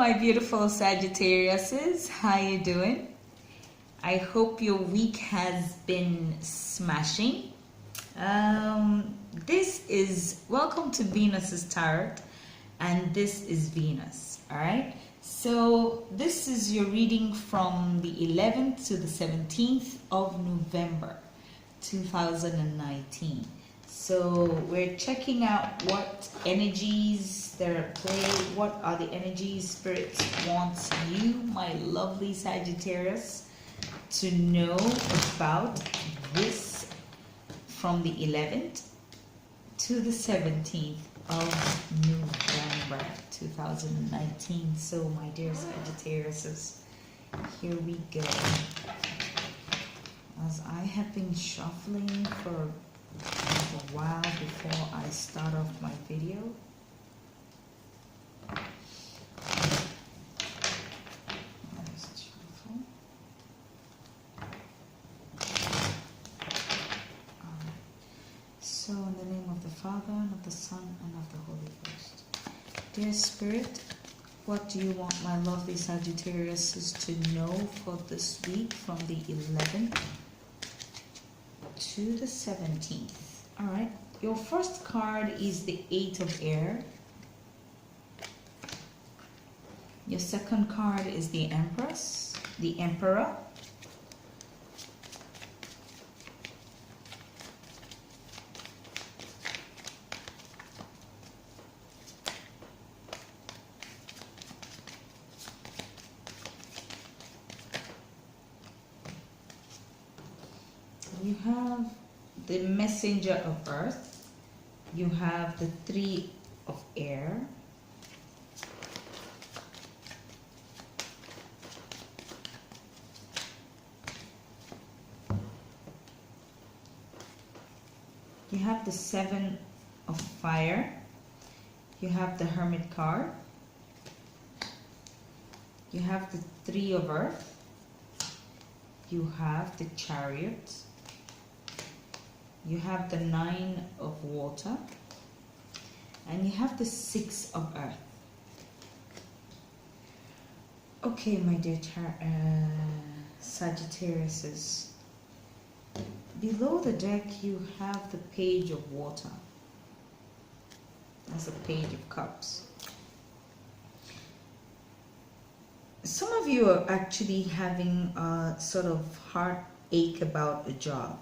my beautiful Sagittariuses. How you doing? I hope your week has been smashing. This is welcome to Venus's tarot, and this is Venus. All right. So this is your reading from the 11th to the 17th of November, 2019. So we're checking out what energies that are at play. What are the energies Spirit wants you, my lovely Sagittarius, to know about this from the 11th to the 17th of November 2019. So my dear Sagittariuses, here we go. As I have been shuffling for a while before I start off my video. Let's shuffle. Alright. So in the name of the Father, and of the Son, and of the Holy Ghost. Dear Spirit, what do you want my lovely Sagittarius to know for this week from the 11th to the 17th? All right, your first card is the 8 of Air. Your second card is the Empress, the Emperor. You have the Messenger of Earth. You have the 3 of Air. You have the 7 of Fire. You have the Hermit card. You have the 3 of Earth. You have the Chariot. You have the 9 of Water, and you have the 6 of Earth. Okay, my dear Sagittariuses, below the deck you have the Page of Water. That's the Page of Cups. Some of you are actually having a sort of heartache about a job.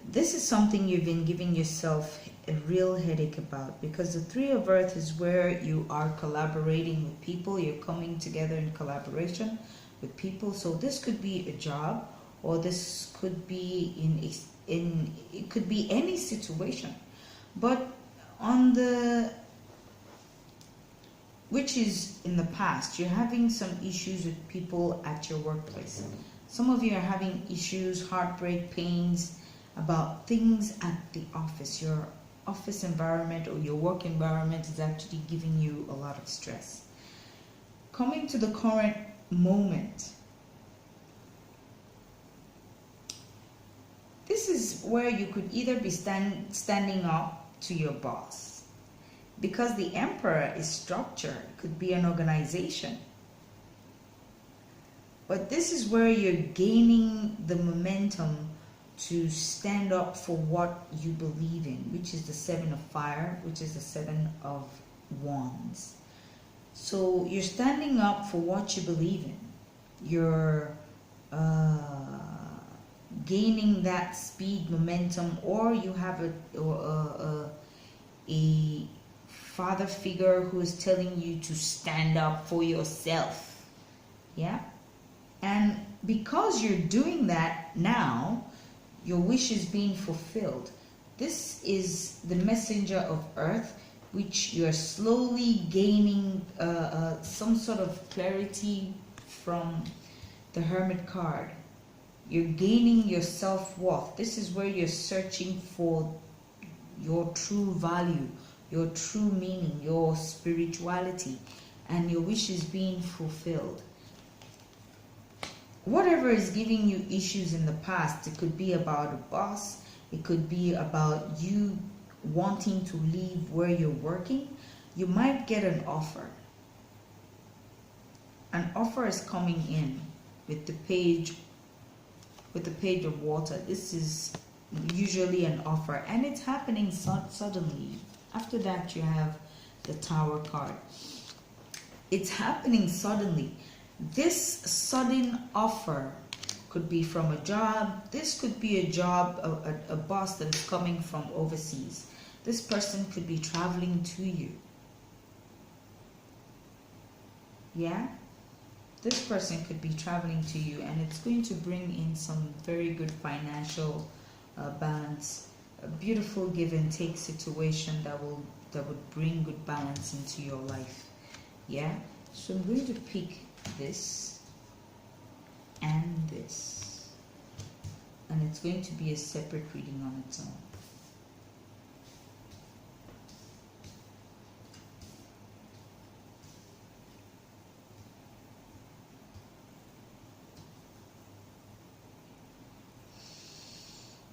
This is something you've been giving yourself a real headache about, because the 3 of Earth is where you are collaborating with people. You're coming together in collaboration with people. So this could be a job, or this could be it could be any situation. But on the, which is in the past, you're having some issues with people at your workplace. Some of you are having issues, heartbreak, pains, about things at the office. Your office environment or your work environment is actually giving you a lot of stress. Coming to the current moment, this is where you could either be standing up to your boss, because the Emperor is structure. It could be an organization. But this is where you're gaining the momentum to stand up for what you believe in, which is the 7 of Fire, which is the 7 of Wands. So you're standing up for what you believe in. You're gaining that speed, momentum, or you have a father figure who is telling you to stand up for yourself. Yeah? And because you're doing that now, your wish is being fulfilled. This is the Messenger of Earth, which you're slowly gaining some sort of clarity from the Hermit card. You're gaining your self-worth. This is where you're searching for your true value, your true meaning, your spirituality, and your wish is being fulfilled. Whatever is giving you issues in the past, it could be about a boss, it could be about you wanting to leave where you're working. You might get an offer. an offer is coming in with the page of water. This is usually an offer, and it's happening suddenly. After that, you have the Tower card. It's happening suddenly. This sudden offer could be from a job. This could be a job, a boss that is coming from overseas. This person could be traveling to you. Yeah? This person could be traveling to you, and it's going to bring in some very good financial balance, a beautiful give and take situation that would bring good balance into your life. Yeah? So I'm going to pick this and this, and it's going to be a separate reading on its own.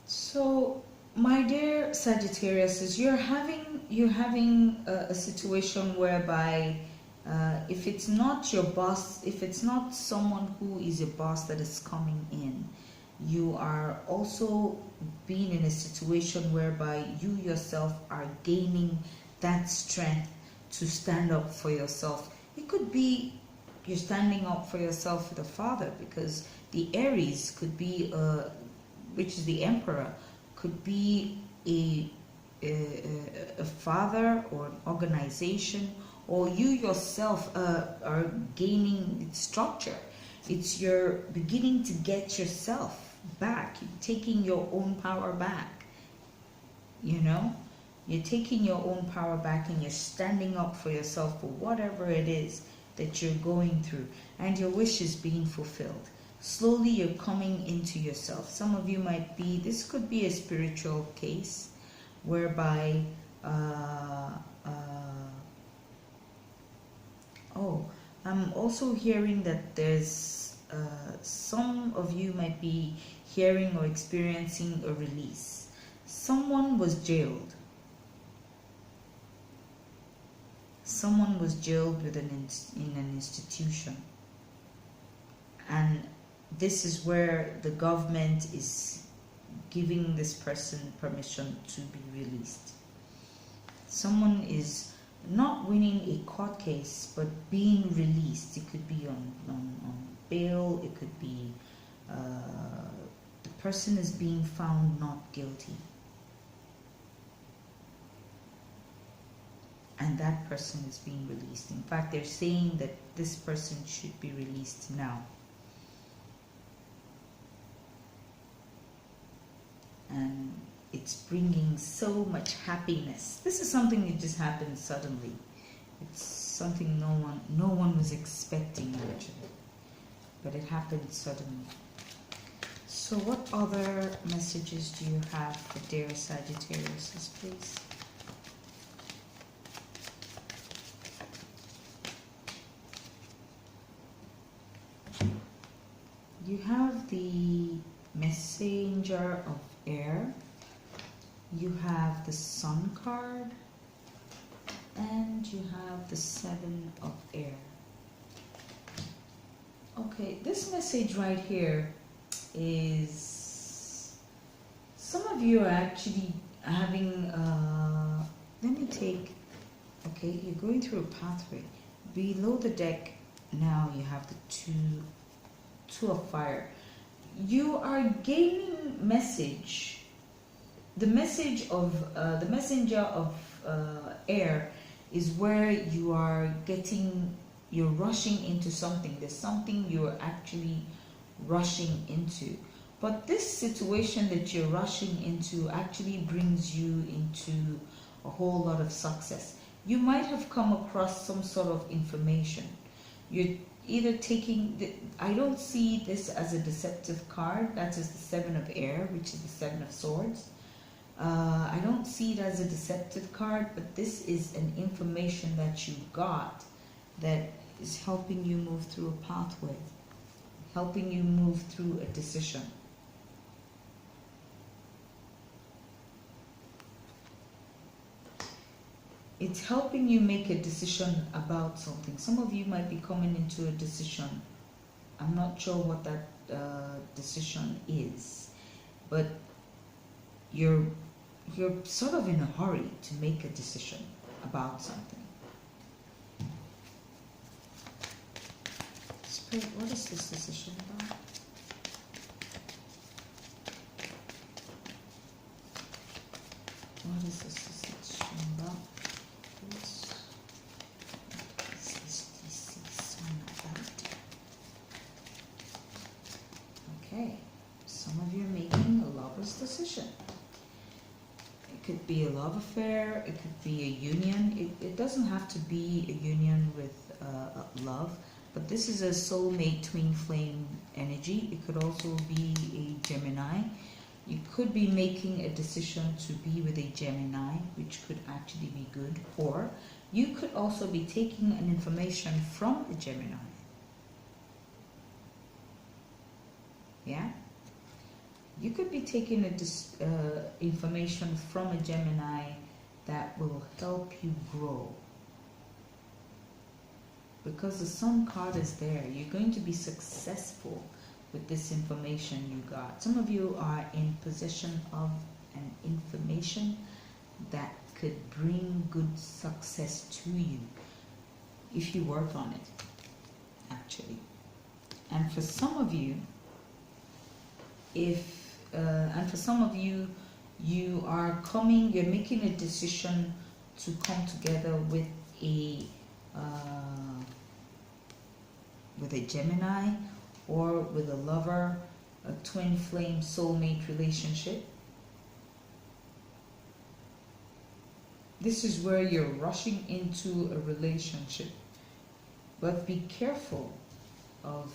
So, my dear Sagittarius, you're having a situation whereby if it's not your boss, if it's not someone who is a boss that is coming in, you are also being in a situation whereby you yourself are gaining that strength to stand up for yourself. It could be you're standing up for yourself for the father, because the Aries could be which is the Emperor, could be a father or an organization, or you yourself are gaining structure. It's you're beginning to get yourself back, you're taking your own power back. You know, you're taking your own power back, and you're standing up for yourself for whatever it is that you're going through, and your wish is being fulfilled. Slowly you're coming into yourself. Some of you might be, this could be a spiritual case whereby I'm also hearing that there's some of you might be hearing or experiencing a release. Someone was jailed. Someone was jailed in an institution, and this is where the government is giving this person permission to be released. Someone is not winning a court case, but being released. It could be on bail. It could be the person is being found not guilty, and that person is being released. In fact, they're saying that this person should be released now. And it's bringing so much happiness. This is something that just happened suddenly. It's something no one was expecting, actually, but it happened suddenly. So what other messages do you have for dear Sagittarius, please? You have the Messenger of Air, you have the Sun card, and you have the Seven of Air. Okay, this message right here is some of you are actually having let me take, okay, you're going through a pathway. Below the deck now you have the two of fire. You are gaining message. The message of the messenger of air is where you are you're rushing into something. There's something you're actually rushing into. But this situation that you're rushing into actually brings you into a whole lot of success. You might have come across some sort of information. You're either taking, I don't see this as a deceptive card. That is the Seven of Air, which is the Seven of Swords. I don't see it as a deceptive card, but this is an information that you got that is helping you move through a pathway, helping you move through a decision. it's helping you make a decision about something. Some of you might be coming into a decision. I'm not sure what that decision is, but you're sort of in a hurry to make a decision about something. Spirit, what is this decision about? What is this decision about? What is this decision about? Okay, some of you are making a lover's decision. It could be a love affair, it could be a union. It doesn't have to be a union with love, but this is a soulmate twin flame energy. It could also be a Gemini. You could be making a decision to be with a Gemini, which could actually be good, or you could also be taking an information from a Gemini. Yeah? You could be taking information from a Gemini that will help you grow. Because the Sun card is there, you're going to be successful with this information you got. Some of you are in possession of an information that could bring good success to you if you work on it, actually. And for some of you, you are you're making a decision to come together with a Gemini or with a lover, a twin flame soulmate relationship. This is where you're rushing into a relationship, but be careful of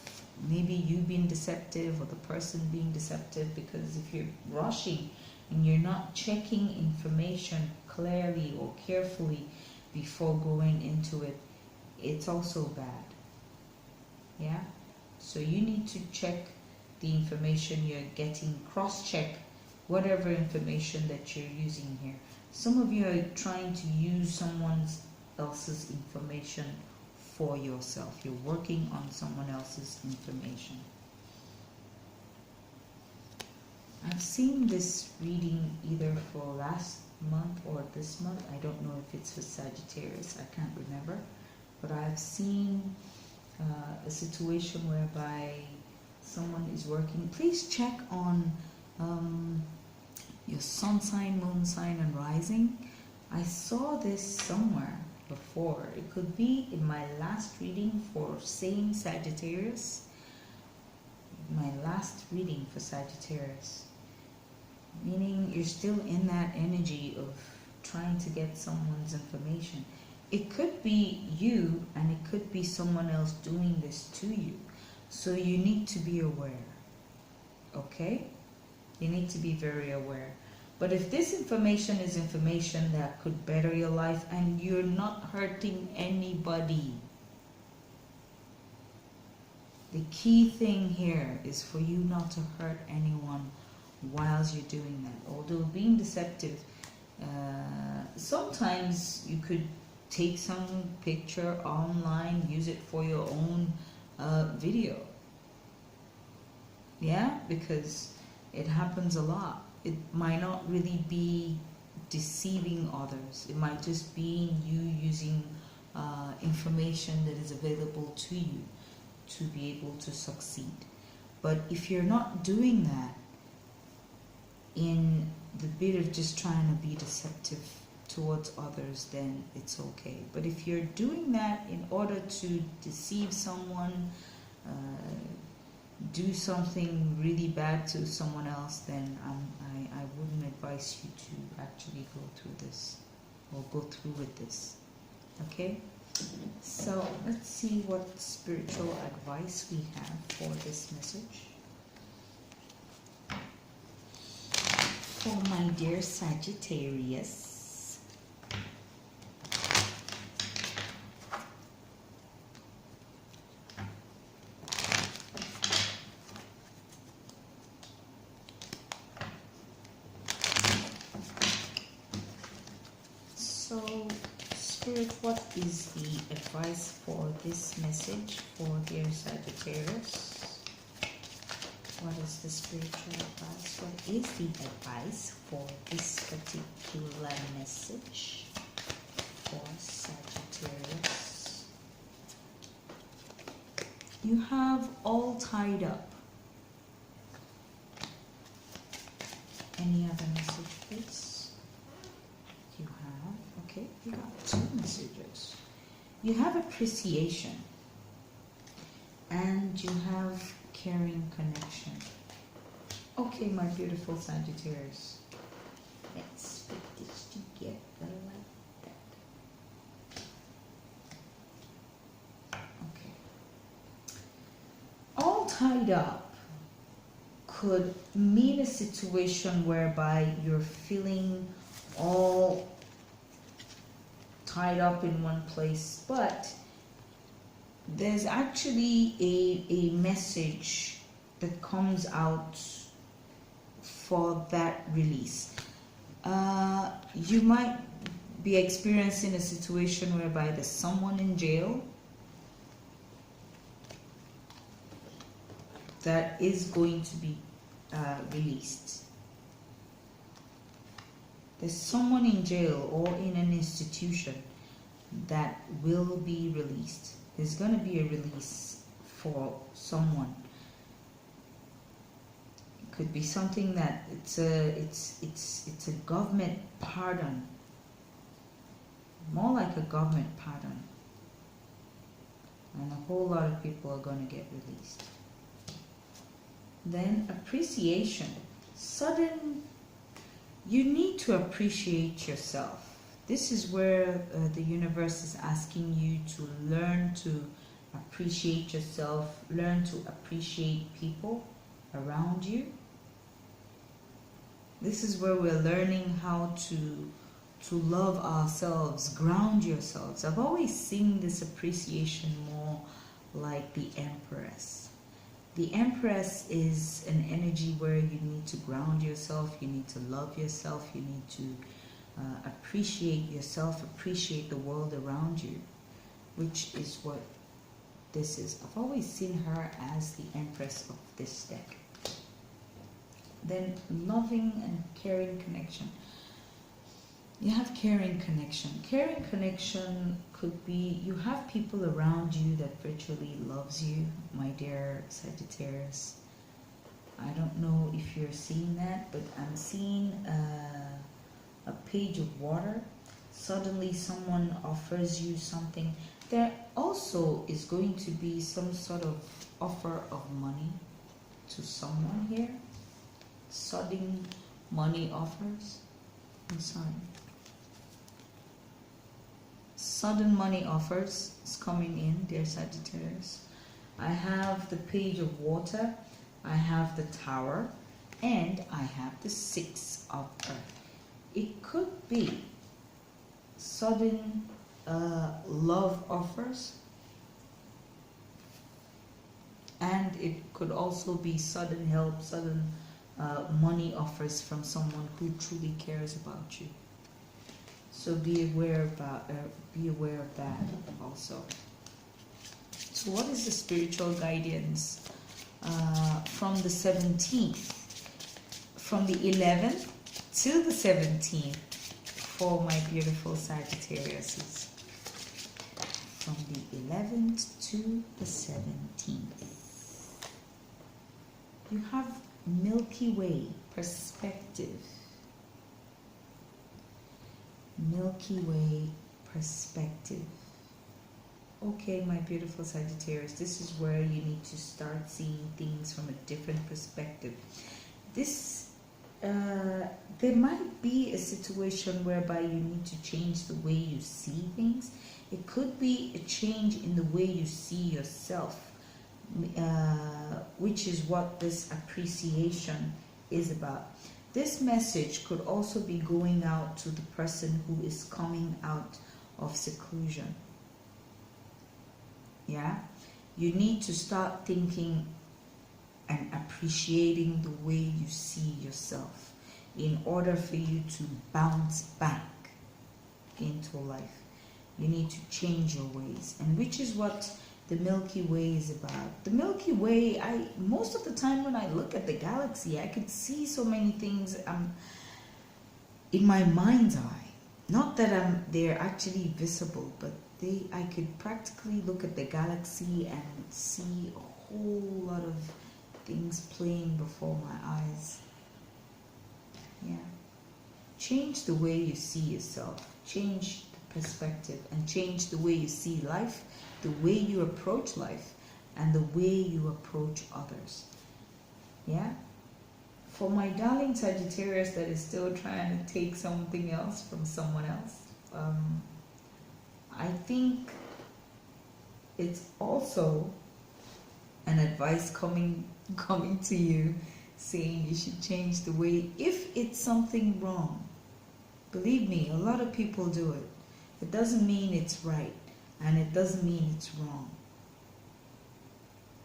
maybe you being deceptive or the person being deceptive, because if you're rushing and you're not checking information clearly or carefully before going into it, it's also bad. Yeah? So you need to check the information you're getting, cross-check whatever information that you're using here. Some of you are trying to use someone else's information for yourself. You're working on someone else's information. I've seen this reading either for last month or this month. I don't know if it's for Sagittarius. I can't remember. But I've seen a situation whereby someone is working. Please check on your sun sign, moon sign, and rising. I saw this somewhere before. It could be in my last reading for same Sagittarius. My last reading for Sagittarius. Meaning you're still in that energy of trying to get someone's information. It could be you, and it could be someone else doing this to you. So you need to be aware. Okay? You need to be very aware. But if this information is information that could better your life and you're not hurting anybody, the key thing here is for you not to hurt anyone whilst you're doing that. Although being deceptive, sometimes you could take some picture online, use it for your own video. Yeah, because it happens a lot. It might not really be deceiving others. It might just be you using information that is available to you to be able to succeed. But if you're not doing that in the bit of just trying to be deceptive towards others, then it's okay. But if you're doing that in order to deceive someone, do something really bad to someone else, then I wouldn't advise you to actually go through this or go through with this. Okay? So let's see what spiritual advice we have for this message. For my dear Sagittarius, Spirit, what is the advice for this message for dear Sagittarius? What is the spiritual advice? What is the advice for this particular message for Sagittarius? You have all tied up. Any other message, please? You have, okay, you got 2 messages. You have appreciation and you have caring connection. Okay, my beautiful Sagittarius. Let's put this together like that. Okay. All tied up could mean a situation whereby you're feeling all tied up in one place, but there's actually a message that comes out for that release. You might be experiencing a situation whereby there's someone in jail that is going to be released. There's someone in jail or in an institution that will be released. There's going to be a release for someone. It could be something that it's a government pardon. More like a government pardon. And a whole lot of people are going to get released. Then appreciation. Sudden, you need to appreciate yourself. This is where the universe is asking you to learn to appreciate yourself, learn to appreciate people around you. This is where we're learning how to love ourselves, ground yourselves. I've always seen this appreciation more like the Empress. The Empress is an energy where you need to ground yourself, you need to love yourself, you need to appreciate yourself, appreciate the world around you, which is what this is. I've always seen her as the Empress of this deck. Then loving and caring connection. You have caring connection. Caring connection could be you have people around you that virtually loves you, my dear Sagittarius. I don't know if you're seeing that, but I'm seeing a page of water. Suddenly someone offers you something. There also is going to be some sort of offer of money to someone here. Sudden money offers. I'm sorry. Sudden money offers is coming in, dear Sagittarius. I have the page of water, I have the tower, and I have the 6 of earth. It could be sudden love offers, and it could also be sudden help, sudden money offers from someone who truly cares about you. So be aware of that also. So what is the spiritual guidance from the 17th, from the 11th to the 17th for my beautiful Sagittarius? From the 11th to the 17th. You have Milky Way perspective. Milky Way perspective. Okay, my beautiful Sagittarius, this is where you need to start seeing things from a different perspective. This, there might be a situation whereby you need to change the way you see things. It could be a change in the way you see yourself, which is what this appreciation is about. This message could also be going out to the person who is coming out of seclusion. Yeah? You need to start thinking and appreciating the way you see yourself in order for you to bounce back into life. You need to change your ways, and which is what the Milky Way is about. The Milky Way, most of the time when I look at the galaxy, I could see so many things in my mind's eye. Not that they're actually visible, but I could practically look at the galaxy and see a whole lot of things playing before my eyes. Yeah. Change the way you see yourself. Change the perspective and change the way you see life, the way you approach life, and the way you approach others. Yeah? For my darling Sagittarius that is still trying to take something else from someone else, I think it's also an advice coming to you, saying you should change the way, if it's something wrong. Believe me, a lot of people do it. It doesn't mean it's right, and it doesn't mean it's wrong.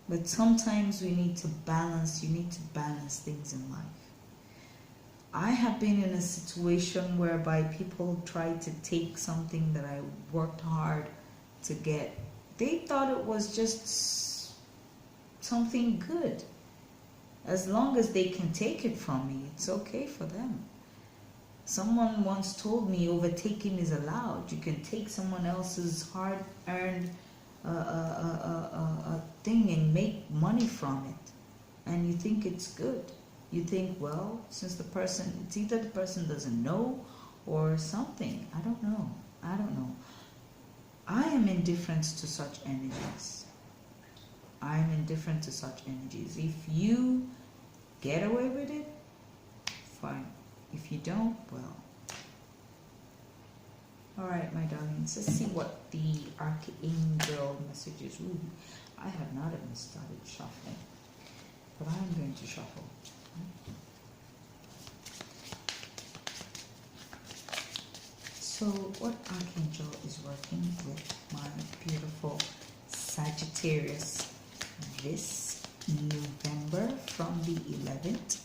But sometimes we need to balance, you need to balance things in life. I have been in a situation whereby people tried to take something that I worked hard to get. They thought it was just something good. As long as they can take it from me, it's okay for them. Someone once told me overtaking is allowed. You can take someone else's hard-earned thing and make money from it. And you think it's good. You think, well, since it's either the person doesn't know or something. I don't know. I am indifferent to such energies. I am indifferent to such energies. If you get away with it, fine. If you don't, well. Alright, my darlings, let's see what the Archangel message is. Ooh, I have not even started shuffling, but I'm going to shuffle. So, what Archangel is working with my beautiful Sagittarius this November from the 11th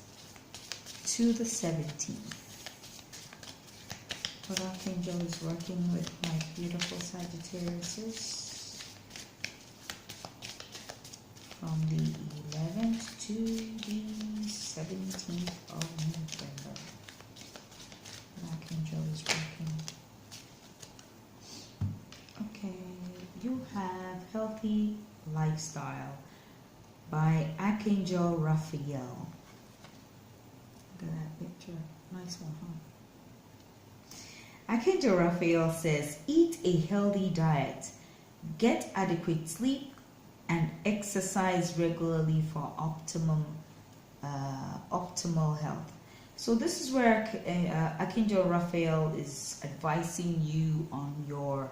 to the 17th? What Archangel is working with my beautiful Sagittariuses from the 11th to the 17th of November? What Archangel is working? Okay, you have Healthy Lifestyle by Archangel Raphael. Look at that picture. Nice one, huh? Archangel Raphael says, eat a healthy diet, get adequate sleep, and exercise regularly for optimal health. So this is where Archangel Raphael is advising you on your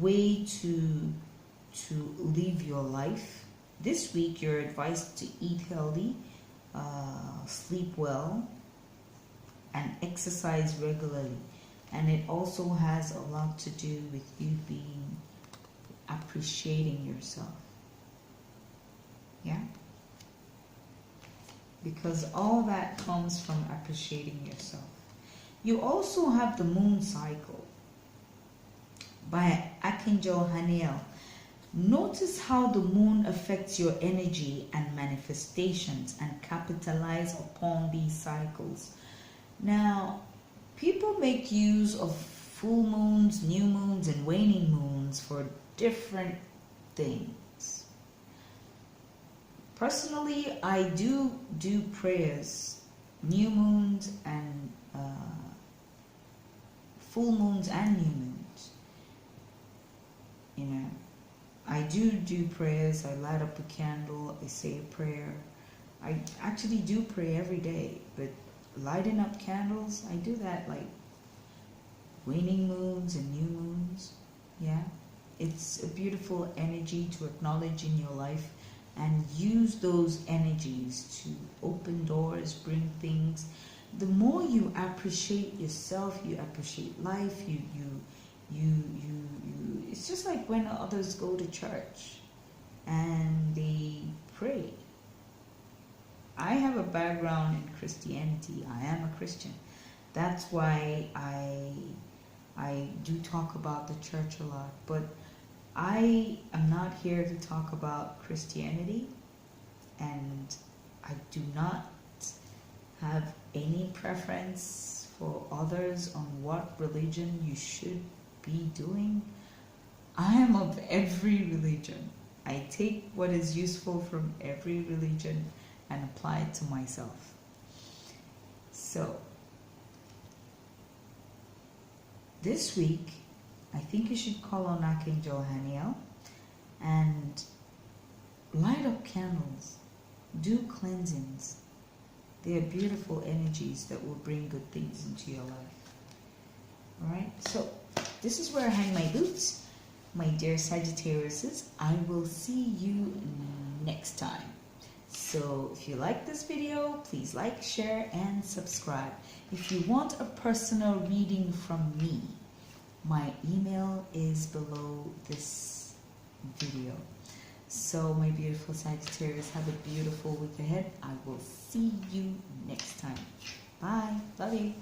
way to live your life. This week you're advised to eat healthy, sleep well, and exercise regularly. And it also has a lot to do with you appreciating yourself. Yeah? Because all that comes from appreciating yourself. You also have the moon cycle by Archangel Haniel. Notice how the moon affects your energy and manifestations, and capitalize upon these cycles. Now, people make use of full moons, new moons, and waning moons for different things. Personally, I do prayers, new moons and full moons and new moons. You know, I do prayers. I light up a candle. I say a prayer. I actually do pray every day, but lighting up candles, I do that like waning moons and new moons. Yeah, it's a beautiful energy to acknowledge in your life, and use those energies to open doors, bring things. The more you appreciate yourself, you appreciate life, you it's just like when others go to church and they pray. I have a background in Christianity. I am a Christian. That's why I I do talk about the church a lot, but I am not here to talk about Christianity, and I do not have any preference for others on what religion you should be doing. I am of every religion. I take what is useful from every religion and apply it to myself. So, this week, I think you should call on Archangel Haniel and light up candles, do cleansings. They are beautiful energies that will bring good things into your life. Alright, so this is where I hang my boots. My dear Sagittariuses, I will see you next time. So if you like this video, please like, share, and subscribe. If you want a personal reading from me, my email is below this video. So my beautiful Sagittarius, have a beautiful week ahead. I will see you next time. Bye. Love you.